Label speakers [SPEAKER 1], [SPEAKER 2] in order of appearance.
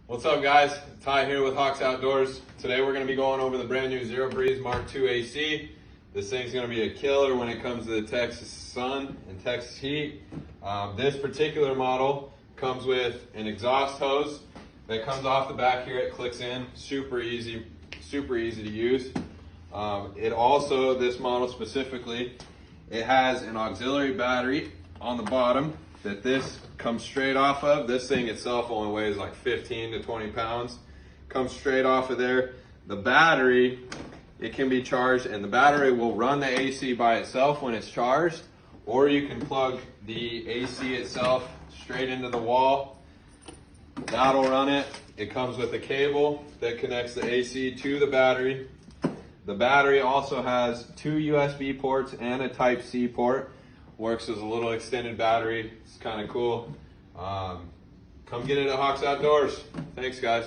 [SPEAKER 1] What's up, guys? Ty here with Hawks Outdoors. Today we're going to be going over the brand new Zero Breeze Mark II AC. This thing's going to be a killer when it comes to the Texas sun and Texas heat. This particular model comes with an exhaust hose that comes off the back here. It clicks in, super easy to use. It also, this model specifically, it has an auxiliary battery on the bottom that this comes straight off of. This thing itself only weighs like 15 to 20 pounds. Comes straight off of there. The battery, it can be charged, and the battery will run the AC by itself when it's charged, or you can plug the AC itself straight into the wall. That'll run it. It comes with a cable that connects the AC to the battery. The battery also has 2 USB ports and a Type-C port. Works as a little extended battery. It's kind of cool. Come get it at Hawks Outdoors. Thanks, guys.